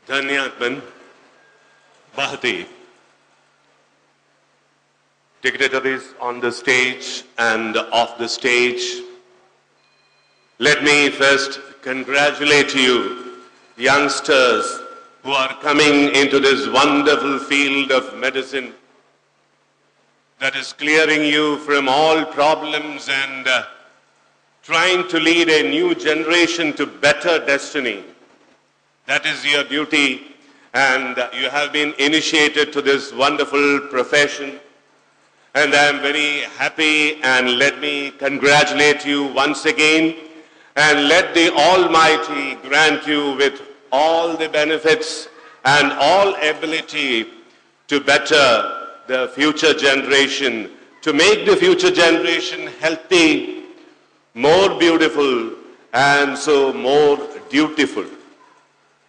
Dhanyatman, Bahati, dignitaries on the stage and off the stage. Let me first congratulate you, youngsters who are coming into this wonderful field of medicine that is clearing you from all problems and trying to lead a new generation to better destiny. That is your duty, and you have been initiated to this wonderful profession. And I am very happy, and let me congratulate you once again, and let the Almighty grant you with all the benefits and all ability to better the future generation, to make the future generation healthy, more beautiful, and so more dutiful.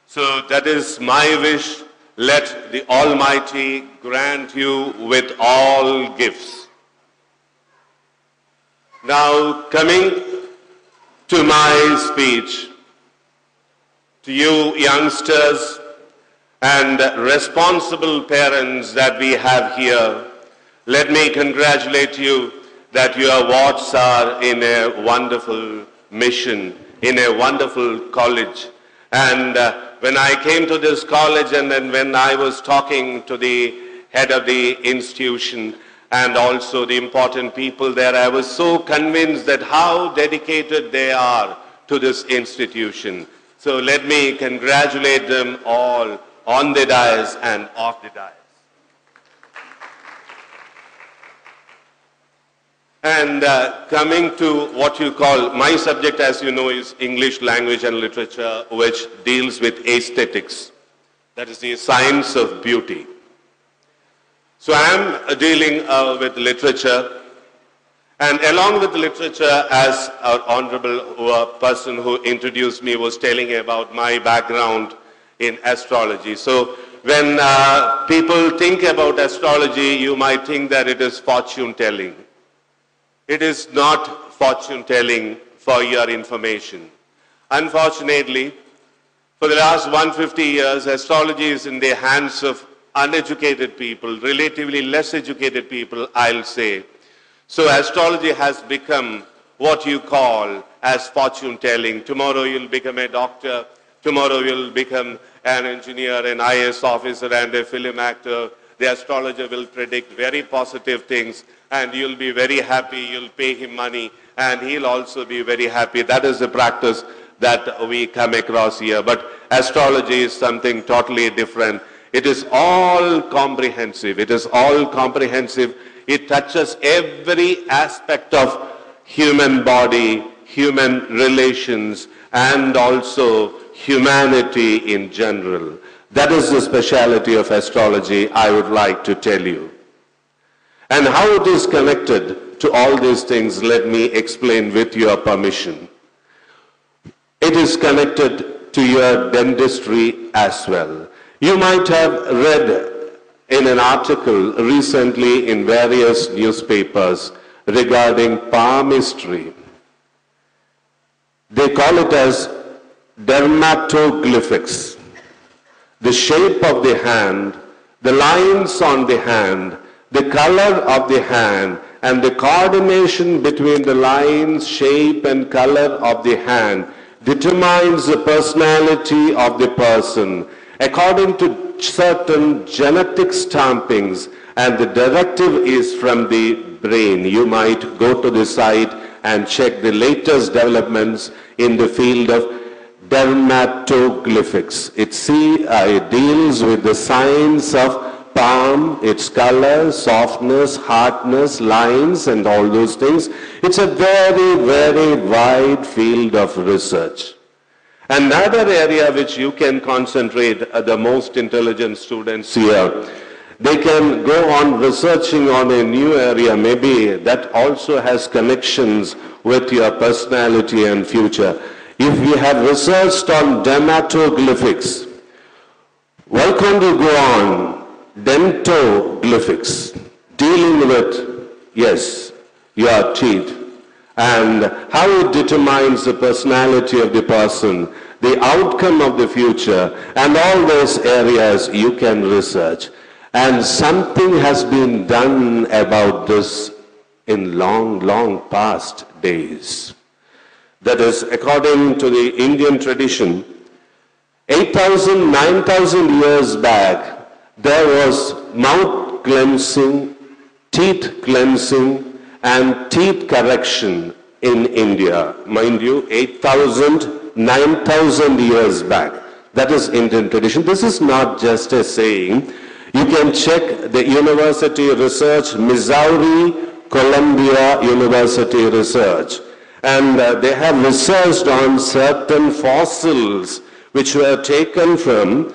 So that is my wish. Let the Almighty grant you with all gifts. Now, coming to my speech, to you youngsters and responsible parents that we have here, let me congratulate you that your wards are in a wonderful mission, in a wonderful college. And when I came to this college, and then when I was talking to the head of the institution and also the important people there, I was so convinced that how dedicated they are to this institution. So let me congratulate them all on the dais and off the dais. And coming to what you call, my subject, as you know, is English language and literature, which deals with aesthetics. That is the science of beauty. So I am dealing with literature, and along with literature, as our honorable person who introduced me was telling about my background in astrology. So when people think about astrology, you might think that it is fortune telling. It is not fortune telling, for your information. Unfortunately, for the last 150 years, astrology is in the hands of uneducated people, relatively less educated people, I'll say. So astrology has become what you call as fortune telling. Tomorrow you'll become a doctor, tomorrow you'll become an engineer, an IAS officer, and a film actor. The astrologer will predict very positive things, and you'll be very happy, you'll pay him money, and he'll also be very happy. That is the practice that we come across here. But astrology is something totally different. It is all comprehensive. It is all comprehensive. It touches every aspect of human body, human relations, and also humanity in general. That is the speciality of astrology, I would like to tell you. And how it is connected to all these things, let me explain with your permission. It is connected to your dentistry as well. You might have read in an article recently in various newspapers regarding palmistry. They call it as dermatoglyphics. The shape of the hand, the lines on the hand, the color of the hand, and the coordination between the lines, shape, and color of the hand determines the personality of the person according to certain genetic stampings, and the directive is from the brain. You might go to the site and check the latest developments in the field of dermatoglyphics. It deals with the science of palm, its color, softness, hardness, lines, and all those things. It's a very, very wide field of research. Another area which you can concentrate, the most intelligent students here, they can go on researching on a new area, maybe that also has connections with your personality and future. If we have researched on dermatoglyphics, why can't you go on dentoglyphics, dealing with, yes, your teeth, and how it determines the personality of the person, the outcome of the future, and all those areas you can research. And something has been done about this in long, long past days. That is, according to the Indian tradition, 8,000, 9,000 years back, there was mouth cleansing, teeth cleansing, and teeth correction in India. Mind you, 8,000, 9,000 years back. That is Indian tradition. This is not just a saying. You can check the university research, Missouri, Columbia University research. And they have researched on certain fossils which were taken from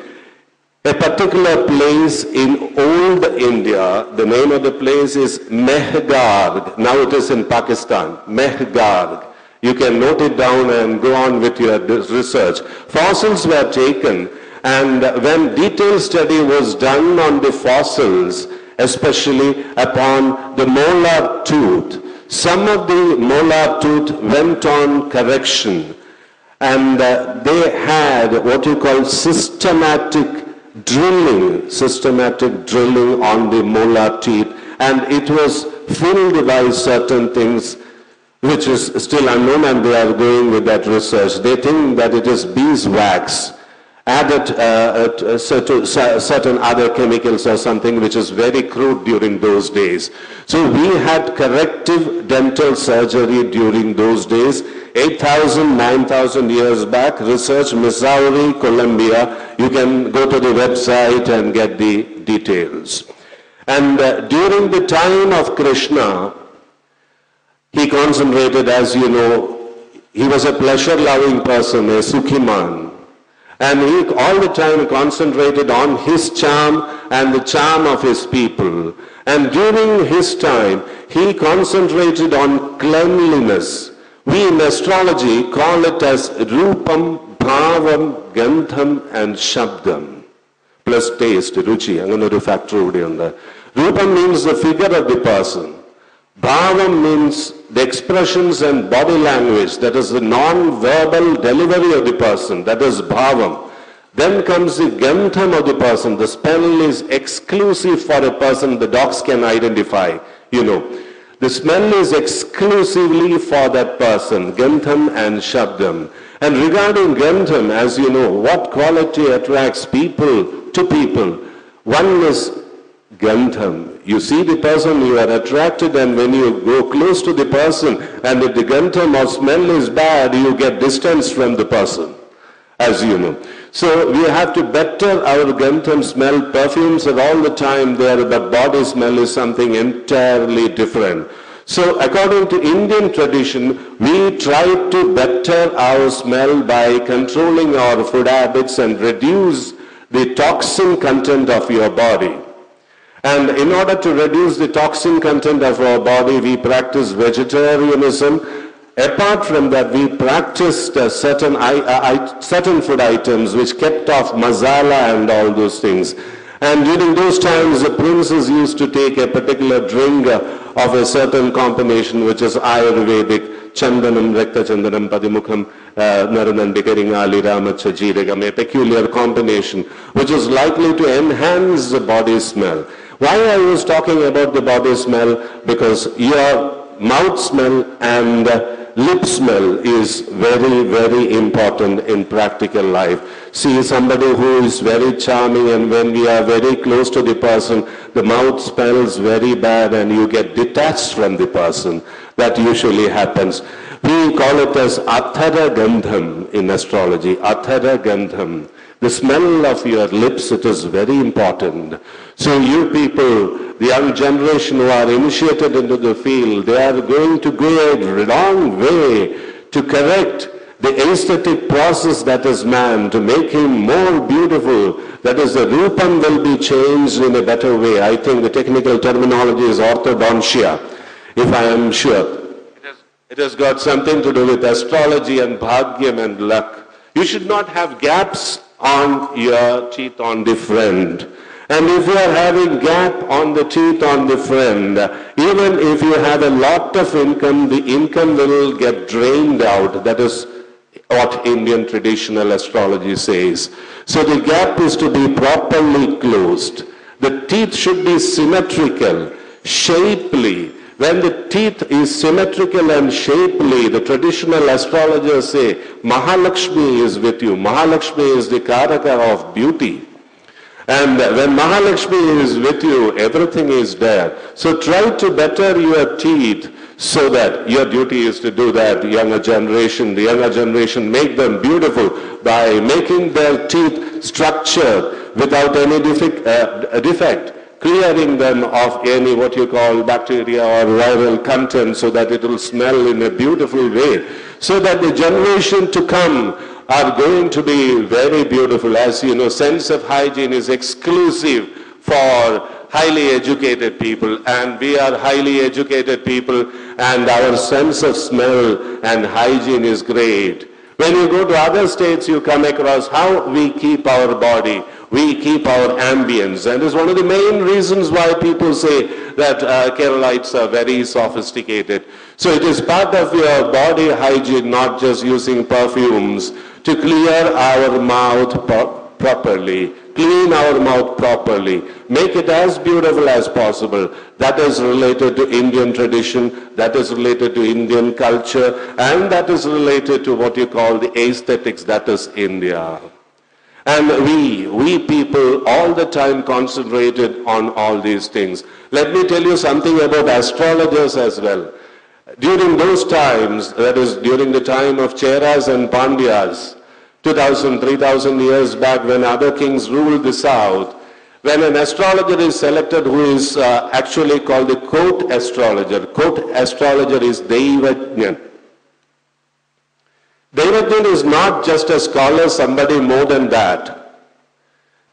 a particular place in old India. The name of the place is Mehgarh. Now it is in Pakistan. Mehgarh. You can note it down and go on with your research. Fossils were taken, and when detailed study was done on the fossils, especially upon the molar tooth, some of the molar tooth went on correction, and they had what you call systematic drilling on the molar teeth, and it was filled by certain things which is still unknown, and they are going with that research. They think that it is beeswax added certain other chemicals or something which is very crude during those days. So we had corrective dental surgery during those days, 8,000, 9,000 years back. Research, Missouri, Columbia. You can go to the website and get the details. And during the time of Krishna, he concentrated, as you know, he was a pleasure-loving person, a Sukhiman. And he all the time concentrated on his charm and the charm of his people. And during his time, he concentrated on cleanliness. We in astrology call it as Rupam, Bhavam, Gandham and Shabdam. Plus taste, Ruchi. I'm going to factor on that. Rupam means the figure of the person. Bhavam means the expressions and body language, that is the non-verbal delivery of the person, that is bhavam. Then comes the gandham of the person. The smell is exclusive for a person the dogs can identify, you know. The smell is exclusively for that person, gandham and shabdam. And regarding gandham, as you know, what quality attracts people to people? One is gandham. You see the person, you are attracted, and when you go close to the person, and if the gandham or smell is bad, you get distance from the person, as you know. So we have to better our gandham smell. Perfumes are all the time there, but body smell is something entirely different. So according to Indian tradition, we try to better our smell by controlling our food habits and reduce the toxin content of your body. And in order to reduce the toxin content of our body, we practice vegetarianism. Apart from that, we practiced certain food items which kept off masala and all those things. And during those times, the princes used to take a particular drink of a certain combination, which is Ayurvedic, Chandanam, Rekta Chandanam, Padimukham, Naranandikaringali, Ramacha, Jiragam, a peculiar combination, which is likely to enhance the body smell. Why I was talking about the body smell? Because your mouth smell and lip smell is very, very important in practical life. See somebody who is very charming, and when we are very close to the person, the mouth smells very bad and you get detached from the person. That usually happens. We call it as Athara Gandham in astrology. Athara Gandham. The smell of your lips, it is very important. So you people, the young generation who are initiated into the field, they are going to go a long way to correct the aesthetic process that is man, to make him more beautiful. That is, the rupam will be changed in a better way. I think the technical terminology is orthodontia, if I am sure. It has got something to do with astrology and bhagyam and luck. You should not have gaps on your teeth on the front. And if you are having gap on the teeth on the front, even if you have a lot of income, the income will get drained out. That is what Indian traditional astrology says. So the gap is to be properly closed. The teeth should be symmetrical, shapely. When the teeth is symmetrical and shapely, the traditional astrologers say, Mahalakshmi is with you. Mahalakshmi is the Karaka of beauty. And when Mahalakshmi is with you, everything is there. So try to better your teeth so that your duty is to do that. The younger generation, make them beautiful by making their teeth structured without any defect, clearing them of any what you call bacteria or viral content so that it will smell in a beautiful way, so that the generation to come are going to be very beautiful. As you know, sense of hygiene is exclusive for highly educated people, and we are highly educated people, and our sense of smell and hygiene is great. When you go to other states, you come across how we keep our body, we keep our ambience, and it's one of the main reasons why people say that Keralites are very sophisticated. So it is part of your body hygiene, not just using perfumes, to clear our mouth properly, clean our mouth properly, make it as beautiful as possible. That is related to Indian tradition, that is related to Indian culture, and that is related to what you call the aesthetics, that is India. And we people all the time concentrated on all these things. Let me tell you something about astrologers as well. During those times, that is during the time of Cheras and Pandyas, 2,000, 3,000 years back when other kings ruled the south, when an astrologer is selected who is actually called the court astrologer is Devajnan. Devajnan is not just a scholar, somebody more than that.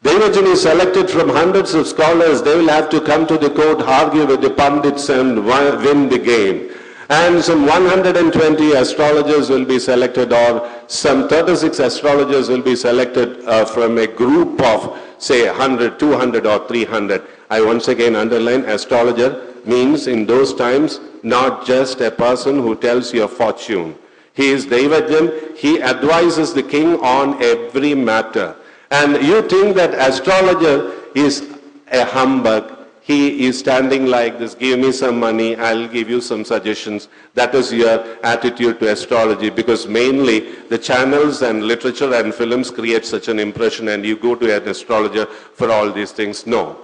Devajnan is selected from hundreds of scholars. They will have to come to the court, argue with the Pandits and win the game. And some 120 astrologers will be selected, or some 36 astrologers will be selected from a group of, say, 100, 200 or 300. I once again underline, astrologer means in those times not just a person who tells your fortune. He is Devajnan. He advises the king on every matter. And you think that astrologer is a humbug. He is standing like this, give me some money, I'll give you some suggestions. That is your attitude to astrology, because mainly the channels and literature and films create such an impression and you go to an astrologer for all these things. No.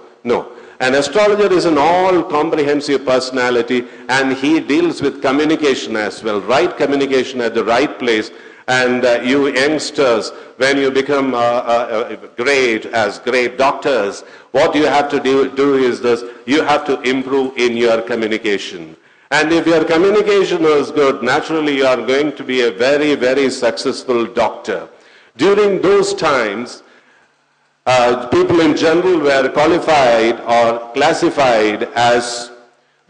An astrologer is an all-comprehensive personality, and he deals with communication as well, right communication at the right place. And you youngsters, when you become great doctors, what you have to do is this: you have to improve in your communication. And if your communication is good, naturally you are going to be a very, very successful doctor. During those times, people in general were qualified or classified as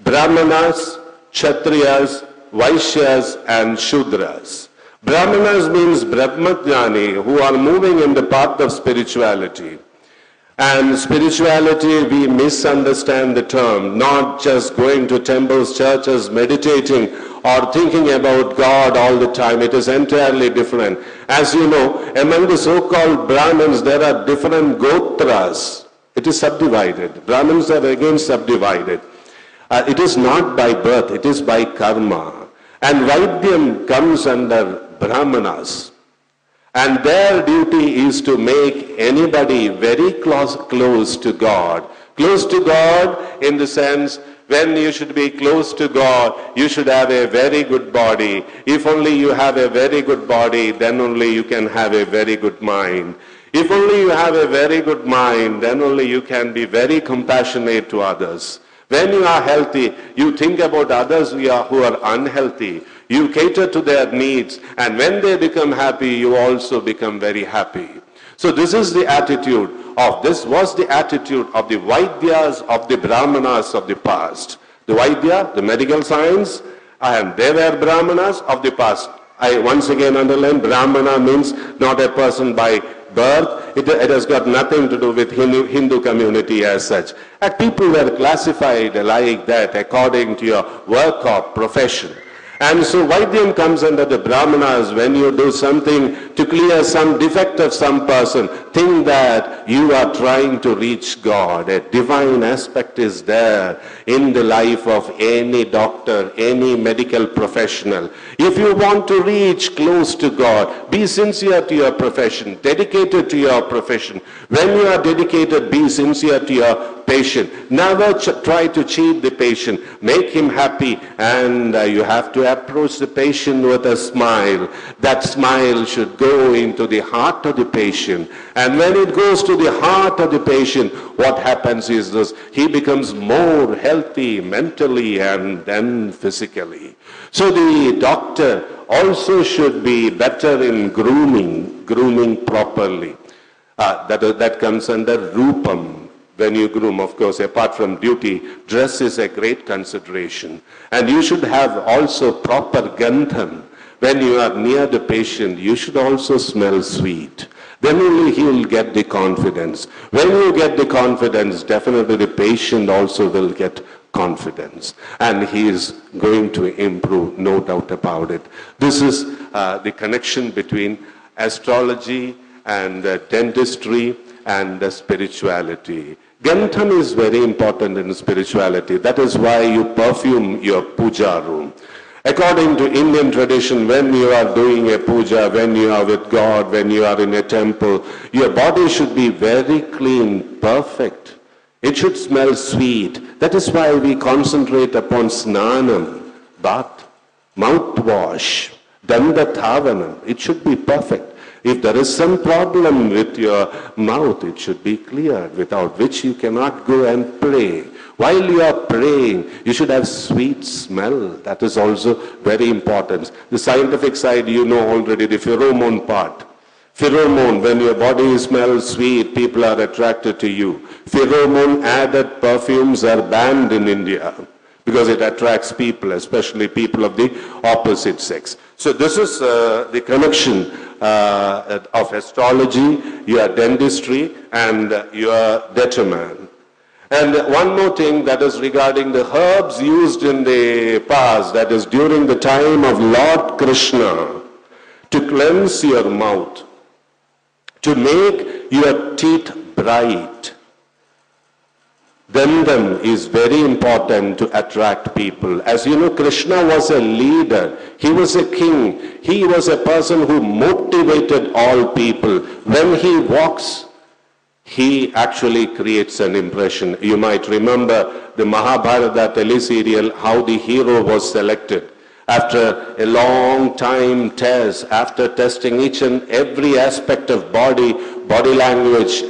Brahmanas, Kshatriyas, Vaishyas, and Shudras. Brahmanas means Brahmajnani, who are moving in the path of spirituality. And spirituality, we misunderstand the term, not just going to temples, churches, meditating, or thinking about God all the time. It is entirely different. As you know, among the so-called Brahmins, there are different gotras. It is subdivided. Brahmins are again subdivided. It is not by birth, it is by karma. And Vaidyam comes under Brahmanas. And their duty is to make anybody very close to God. Close to God in the sense, when you should be close to God, you should have a very good body. If only you have a very good body, then only you can have a very good mind. If only you have a very good mind, then only you can be very compassionate to others. When you are healthy, you think about others who are unhealthy. You cater to their needs, and when they become happy, you also become very happy. So this is the attitude this was the attitude of the Vaidyas, of the Brahmanas of the past. The Vaidya, the medical science, and they were Brahmanas of the past. I once again underline, Brahmana means not a person by birth. It has got nothing to do with Hindu community as such. And people were classified like that according to your work or profession. And so Vaidyam comes under the Brahmanas. When you do something to clear some defect of some person, think that you are trying to reach God. A divine aspect is there in the life of any doctor, any medical professional. If you want to reach close to God, be sincere to your profession, dedicated to your profession. When you are dedicated, be sincere to your patient. Never try to cheat the patient. Make him happy, and you have to approach the patient with a smile. That smile should go into the heart of the patient. And when it goes to the heart of the patient, what happens is this: he becomes more healthy mentally and then physically. So the doctor also should be better in grooming properly. That comes under Rupam. When you groom, of course, apart from duty, dress is a great consideration. And you should have also proper gandham. When you are near the patient, you should also smell sweet. Then only he will get the confidence. When you get the confidence, definitely the patient also will get confidence. And he is going to improve, no doubt about it. This is the connection between astrology and dentistry and spirituality. Gandham is very important in spirituality. That is why you perfume your puja room. According to Indian tradition, when you are doing a puja, when you are with God, when you are in a temple, your body should be very clean, perfect. It should smell sweet. That is why we concentrate upon snanam, bath, mouthwash, dandathavanam. It should be perfect. If there is some problem with your mouth, it should be cleared, without which you cannot go and pray. While you are praying, you should have sweet smell. That is also very important. The scientific side, you know already, the pheromone part. Pheromone, when your body smells sweet, people are attracted to you. Pheromone added perfumes are banned in India because it attracts people, especially people of the opposite sex. So this is the connection of astrology, your dentistry, and your determan. And one more thing, that is regarding the herbs used in the past, that is during the time of Lord Krishna, to cleanse your mouth, to make your teeth bright. Dandam is very important to attract people. As you know, Krishna was a leader. He was a king. He was a person who motivated all people. When he walks, he actually creates an impression. You might remember the Mahabharata teleserial, how the hero was selected. After a long time test, after testing each and every aspect of body language,